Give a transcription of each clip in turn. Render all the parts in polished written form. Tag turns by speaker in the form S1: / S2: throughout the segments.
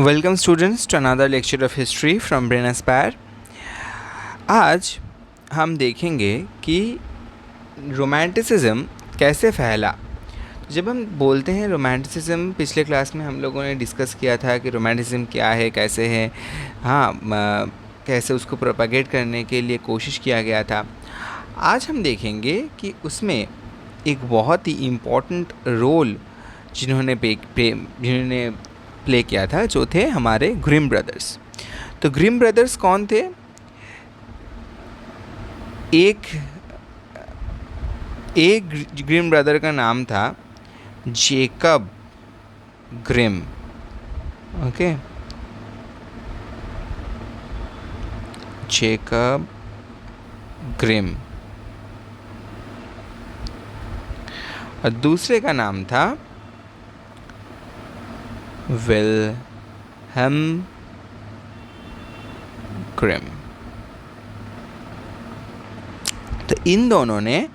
S1: Welcome students to another lecture of history from Brain Aspire. आज हम देखेंगे कि रोमांटिसिज्म कैसे फैला। जब हम बोलते हैं रोमांटिसिज्म, पिछले क्लास में हम लोगों ने डिस्कस किया था कि रोमांटिसिज्म क्या है, कैसे है, कैसे उसको प्रोपागेट करने के लिए कोशिश किया गया था। आज हम देखेंगे कि उसमें एक बहुत ही इम्पॉर्टेंट रोल जिन्होंने प्ले किया था, जो थे हमारे ग्रिम ब्रदर्स। तो ग्रिम ब्रदर्स कौन थे? एक ग्रिम ब्रदर का नाम था Jacob Grimm. Okay, Jacob Grimm. और दूसरे का नाम था विल्हेम ग्रिम। तो इन दोनों ने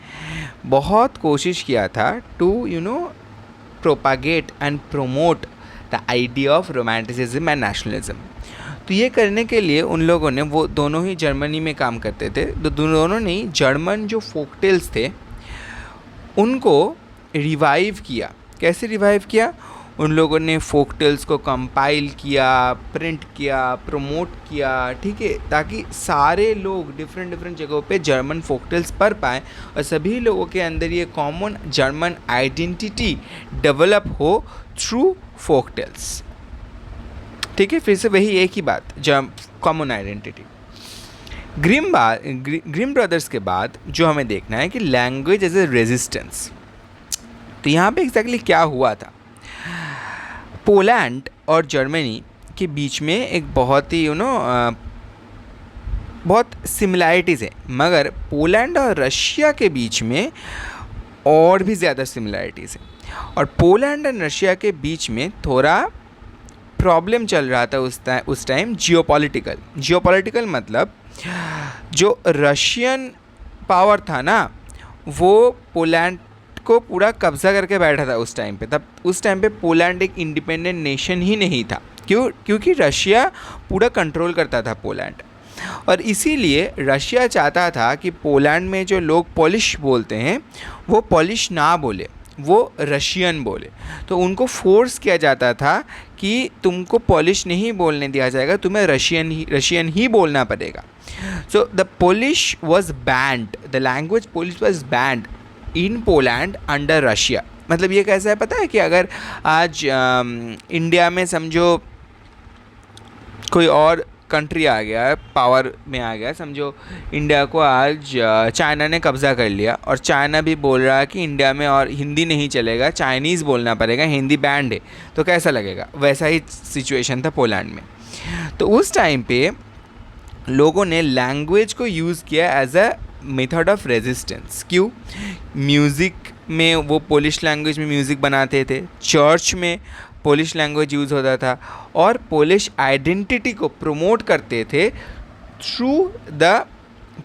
S1: बहुत कोशिश किया था to propagate and promote the idea of romanticism and nationalism. तो ये करने के लिए उन लोगों ने, वो दोनों ही जर्मनी में काम करते थे, तो दोनों ने जर्मन जो फोक टेल्स थे उनको रिवाइव किया। कैसे रिवाइव किया? उन लोगों ने फोक टेल्स को कंपाइल किया, प्रिंट किया, प्रमोट किया, ठीक है, ताकि सारे लोग डिफरेंट जगहों पे जर्मन फोक टेल्स पढ़ पाएँ और सभी लोगों के अंदर ये कॉमन जर्मन आइडेंटिटी डेवलप हो थ्रू फोक टेल्स। ठीक है, फिर से वही एक ही बात, कॉमन आइडेंटिटी। ग्रिम ब्रदर्स के बाद जो हमें देखना है कि लैंग्वेज एज ए रेजिस्टेंस। तो यहाँ पे एग्जैक्टली क्या हुआ था? पोलैंड और जर्मनी के बीच में एक बहुत ही बहुत सिमिलैरिटीज़ है, मगर पोलैंड और रशिया के बीच में और भी ज़्यादा सिमिलैरिटीज़ है। और पोलैंड और रशिया के बीच में थोड़ा प्रॉब्लम चल रहा था उस टाइम जियोपॉलिटिकल मतलब जो रशियन पावर था ना, वो पोलैंड को पूरा कब्जा करके बैठा था उस टाइम पे। तब उस टाइम पे पोलैंड एक इंडिपेंडेंट नेशन ही नहीं था, क्योंकि रशिया पूरा कंट्रोल करता था पोलैंड। और इसीलिए रशिया चाहता था कि पोलैंड में जो लोग पोलिश बोलते हैं वो पोलिश ना बोले, वो रशियन बोले। तो उनको फोर्स किया जाता था कि तुमको पोलिश नहीं बोलने दिया जाएगा, तुम्हें रशियन ही बोलना पड़ेगा। So the Polish was banned, the language Polish was banned in Poland under Russia. मतलब ये कैसा है पता है कि अगर आज इंडिया में समझो कोई और कंट्री आ गया, पावर में आ गया, समझो इंडिया को आज चाइना ने कब्ज़ा कर लिया और चाइना भी बोल रहा है कि इंडिया में और हिंदी नहीं चलेगा, चाइनीज़ बोलना पड़ेगा, हिंदी बैंड है, तो कैसा लगेगा? वैसा ही सिचुएशन था पोलैंड में। तो उस टाइम पे लोगों ने लैंग्वेज को यूज़ किया as a method of resistance. क्यों? म्यूज़िक में वो पोलिश लैंग्वेज में म्यूज़िक बनाते थे, चर्च में पोलिश लैंग्वेज यूज़ होता था, और पोलिश आइडेंटिटी को प्रमोट करते थे थ्रू द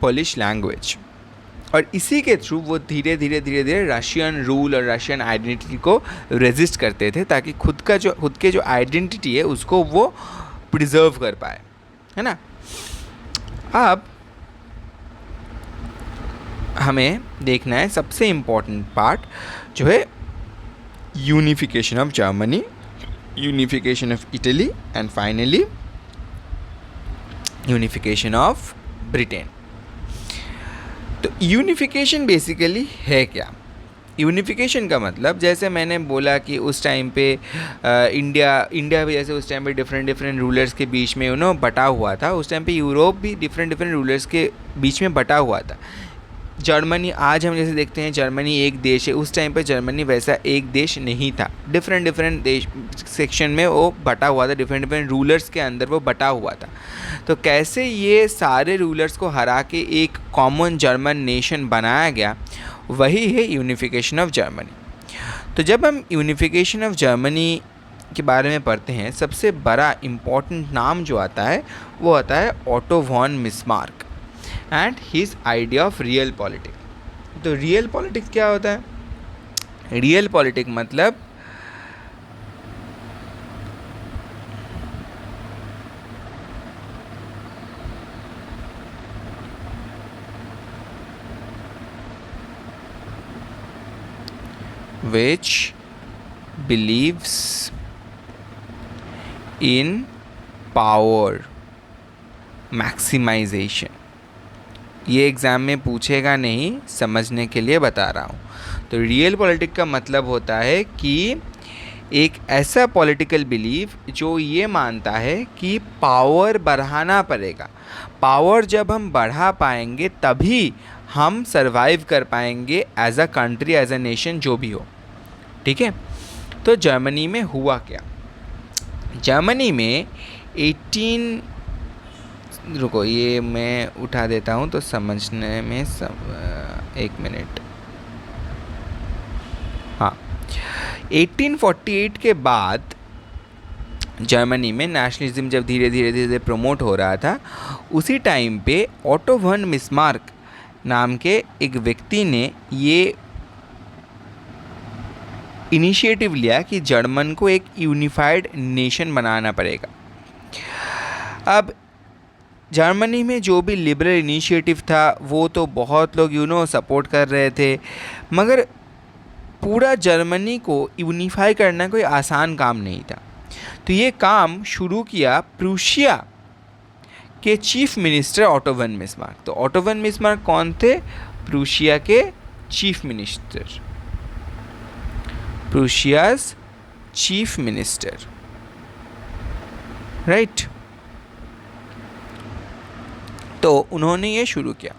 S1: पोलिश लैंग्वेज। और इसी के थ्रू वो धीरे धीरे रशियन रूल और रशियन आइडेंटिटी को रेजिस्ट करते थे, ताकि खुद के जो आइडेंटिटी है उसको वो प्रिजर्व कर पाए, है ना। अब हमें देखना है सबसे इम्पॉर्टेंट पार्ट, जो है unification of Germany, unification of Italy and finally unification of Britain. तो यूनिफिकेशन बेसिकली है क्या? यूनिफिकेशन का मतलब, जैसे मैंने बोला कि उस टाइम पे इंडिया भी जैसे उस टाइम पे डिफरेंट रूलर्स के बीच में बटा हुआ था, उस टाइम पे यूरोप भी डिफरेंट रूलर्स के बीच में बटा हुआ था। जर्मनी, आज हम जैसे देखते हैं जर्मनी एक देश है, उस टाइम पे जर्मनी वैसा एक देश नहीं था, डिफरेंट देश सेक्शन में वो बटा हुआ था, डिफरेंट रूलर्स के अंदर वो बटा हुआ था। तो कैसे ये सारे रूलर्स को हरा के एक कॉमन जर्मन नेशन बनाया गया, वही है यूनिफिकेशन ऑफ जर्मनी। तो जब हम यूनिफिकेशन ऑफ जर्मनी के बारे में पढ़ते हैं, सबसे बड़ा इम्पॉर्टेंट नाम जो आता है वो आता है Otto von Bismarck and his idea of real politics. तो रियल पॉलिटिक्स क्या होता है? रियल पॉलिटिक्स मतलब which believes in power maximization। ये एग्ज़ाम में पूछेगा नहीं, समझने के लिए बता रहा हूँ। तो रियल पॉलिटिक्स का मतलब होता है कि एक ऐसा पॉलिटिकल बिलीफ जो ये मानता है कि पावर बढ़ाना पड़ेगा, पावर जब हम बढ़ा पाएंगे तभी हम सरवाइव कर पाएंगे as a country, as a nation, जो भी हो। ठीक है। तो जर्मनी में हुआ क्या? जर्मनी में 18 रुको ये मैं उठा देता हूँ तो समझने में एक मिनट। हाँ, 1848 के बाद जर्मनी में नेशनलिज्म जब धीरे धीरे प्रमोट हो रहा था, उसी टाइम पे ऑटो वन बिस्मार्क नाम के एक व्यक्ति ने ये इनिशिएटिव लिया कि जर्मन को एक यूनिफाइड नेशन बनाना पड़ेगा। अब जर्मनी में जो भी लिबरल इनिशिएटिव था वो तो बहुत लोग सपोर्ट कर रहे थे, मगर पूरा जर्मनी को यूनिफाई करना कोई आसान काम नहीं था। तो ये काम शुरू किया प्रूशिया के chief minister Otto von Bismarck. तो ऑटो वन बिस्मार्क कौन थे? प्रूशिया के chief minister, Prussia's chief minister, right. तो उन्होंने ये शुरू किया।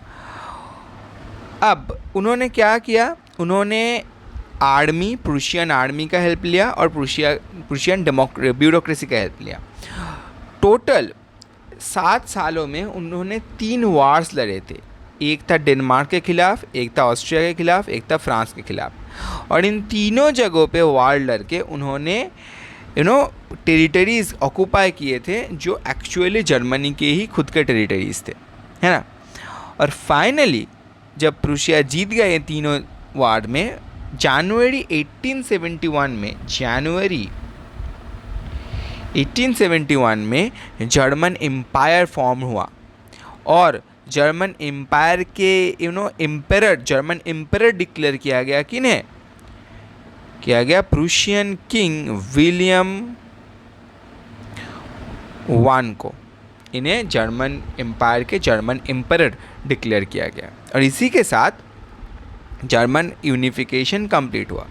S1: अब उन्होंने क्या किया? उन्होंने आर्मी, प्रूशियन आर्मी का हेल्प लिया और प्रूशियन ब्यूरोक्रेसी का हेल्प लिया। टोटल 7 सालों में उन्होंने 3 वार्स लड़े थे। एक था डेनमार्क के खिलाफ, एक था ऑस्ट्रिया के खिलाफ, एक था फ्रांस के खिलाफ। और इन तीनों जगहों पे वार लड़ के उन्होंने टेरिटरीज ऑक्यूपाई किए थे जो एक्चुअली जर्मनी के ही खुद के टेरिटरीज थे, है ना। और फाइनली जब प्रूशिया जीत गए ये तीनों वार में, जनवरी 1871 में जर्मन एम्पायर फॉर्म हुआ। और जर्मन एम्पायर के जर्मन एम्परर डिक्लेयर किया गया। किन्हें किया गया? प्रूशियन किंग विलियम वन को। इन्हें जर्मन एम्पायर के जर्मन एम्परर डिक्लेयर किया गया और इसी के साथ जर्मन यूनिफिकेशन कंप्लीट हुआ।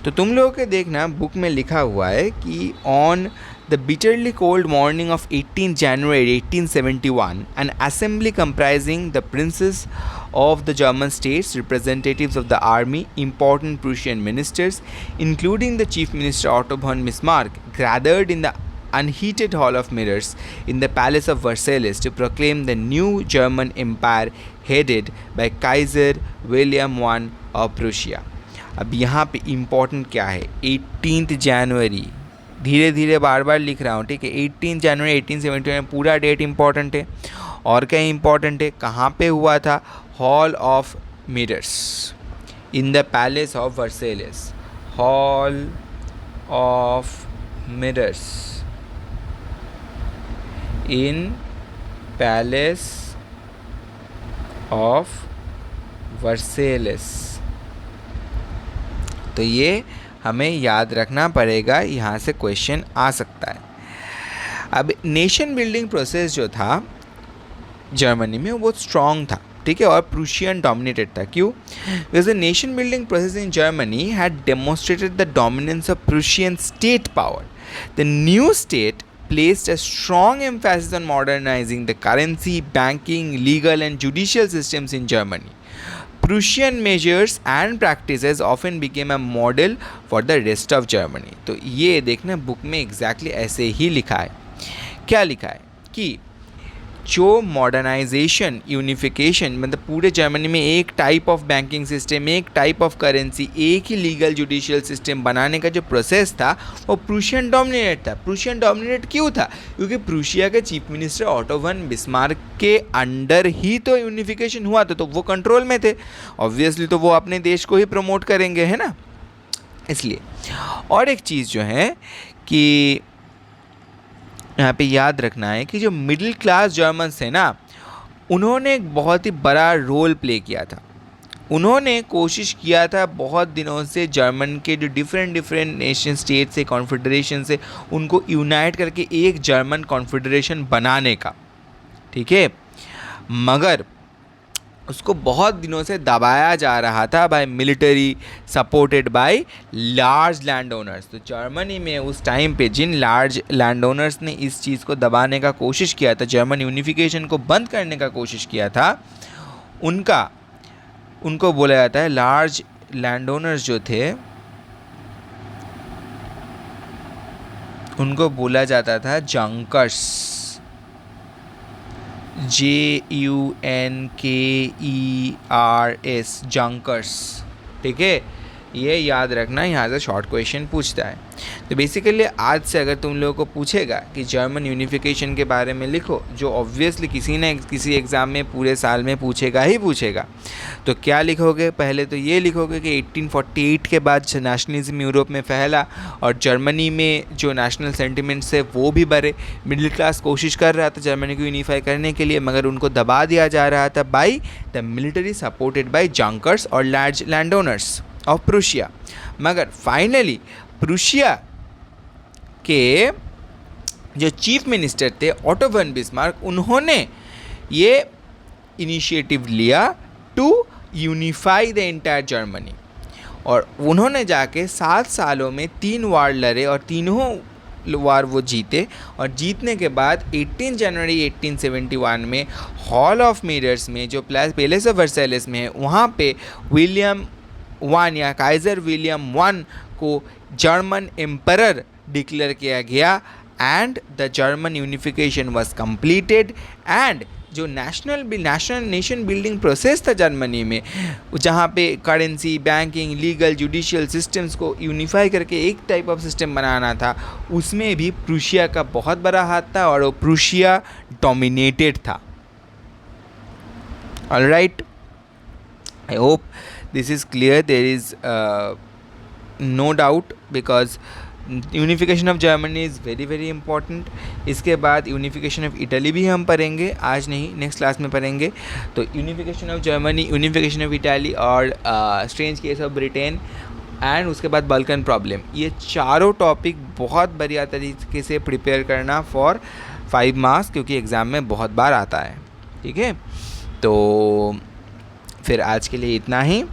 S1: तो तुम लोगों के देखना बुक में लिखा हुआ है कि on the bitterly cold morning of 18 January 1871, an assembly comprising the princes of the German states, representatives of the army, important Prussian ministers, including the chief minister Otto von Bismarck, gathered in the unheated hall of mirrors in the palace of Versailles to proclaim the new German empire headed by Kaiser William I of Prussia। अब यहाँ पे important क्या है? 18 जनवरी, धीरे धीरे बार बार लिख रहा हूँ, ठीक है। 18 जनवरी 1871 में पूरा डेट इम्पॉर्टेंट है। और क्या इम्पॉर्टेंट है? कहाँ पे हुआ था? Hall of mirrors in the palace of Versailles. Hall of mirrors in palace of Versailles. तो ये हमें याद रखना पड़ेगा, यहाँ से क्वेश्चन आ सकता है। अब नेशन बिल्डिंग प्रोसेस जो था जर्मनी में वो बहुत स्ट्रॉन्ग था, ठीक है, और प्रूशियन डोमिनेटेड था। क्यों? Because the nation building process in Germany had demonstrated the dominance of Prussian state power. The new state placed a strong emphasis on modernizing the currency, banking, legal and judicial systems in Germany. Prussian measures and practices often became a model for the rest of Germany। तो ये देखना book में exactly ऐसे ही लिखा है। क्या लिखा है कि जो मॉडर्नाइजेशन, यूनिफिकेशन, मतलब पूरे जर्मनी में एक टाइप ऑफ बैंकिंग सिस्टम, एक टाइप ऑफ करेंसी, एक ही लीगल जुडिशियल सिस्टम बनाने का जो प्रोसेस था वो प्रूशियन डोमिनेटेड था। प्रूशियन डोमिनेटेड क्यों था? क्योंकि प्रूशिया के chief minister Otto von Bismarck के अंडर ही तो यूनिफिकेशन हुआ था, तो वो कंट्रोल में थे। ऑब्वियसली तो वो अपने देश को ही प्रमोट करेंगे, है ना, इसलिए। और एक चीज़ जो है कि यहाँ पे याद रखना है कि जो मिडिल क्लास जर्मन्स थे ना, उन्होंने एक बहुत ही बड़ा रोल प्ले किया था। उन्होंने कोशिश किया था बहुत दिनों से जर्मन के जो डिफरेंट नेशन स्टेट से कॉन्फेडरेशन से उनको यूनाइट करके एक जर्मन कॉन्फेडरेशन बनाने का, ठीक है, मगर उसको बहुत दिनों से दबाया जा रहा था by military supported by large land owners. तो जर्मनी में उस टाइम पे जिन लार्ज लैंड ओनर्स ने इस चीज़ को दबाने का कोशिश किया था, जर्मन यूनिफिकेशन को बंद करने का कोशिश किया था, उनको बोला जाता है, लार्ज लैंड ओनर्स जो थे उनको बोला जाता था जंकर्स, JUNKERS, जंकर्स, ठीक है, ये याद रखना, यहाँ से शॉर्ट क्वेश्चन पूछता है। तो बेसिकली आज से अगर तुम लोगों को पूछेगा कि जर्मन यूनिफिकेशन के बारे में लिखो, जो ऑब्वियसली किसी न किसी एग्ज़ाम में पूरे साल में पूछेगा ही पूछेगा, तो क्या लिखोगे? पहले तो ये लिखोगे कि 1848 के बाद नेशनलिज्म यूरोप में फैला और जर्मनी में जो नेशनल सेंटिमेंट्स है वो भी बढ़े। मिडिल क्लास कोशिश कर रहा था जर्मनी को यूनिफाई करने के लिए, मगर उनको दबा दिया जा रहा था by the military supported by Junkers और large land owners of Prussia. मगर फाइनली प्रूशिया के जो चीफ मिनिस्टर थे ऑटो वन बिस्मार्क, उन्होंने ये इनिशिएटिव लिया to unify the entire Germany, और उन्होंने जाके 7 सालों में 3 वार लड़े और तीनों वार वो जीते, और जीतने के बाद 18 जनवरी 1871 में हॉल ऑफ मिरर्स में जो पैलेस ऑफ वर्साइलेस में है, वहाँ पे विलियम वन या काइजर विलियम वन को जर्मन एम्परर डिक्लेयर किया गया, and the German unification was completed. And जो नेशन बिल्डिंग प्रोसेस था जर्मनी में, जहाँ पे currency, banking, legal, judicial systems को यूनिफाई करके एक टाइप ऑफ सिस्टम बनाना था, उसमें भी प्रूशिया का बहुत बड़ा हाथ था और वो प्रूशिया डोमिनेटेड था। Alright, I hope this is clear. There is no doubt because unification of Germany is very very important. इसके बाद यूनिफिकेशन ऑफ इटली भी हम पढ़ेंगे, आज नहीं नेक्स्ट क्लास में पढ़ेंगे। तो unification of Germany, unification of Italy और strange case of Britain and उसके बाद बल्कन प्रॉब्लम, ये चारों टॉपिक बहुत बढ़िया तरीके से प्रिपेयर करना फॉर 5 मार्क्स, क्योंकि एग्ज़ाम में बहुत बार आता है, ठीक है। तो फिर आज के लिए इतना ही।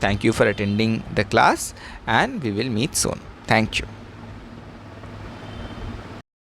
S1: Thank you for attending the class and we will meet soon. Thank you.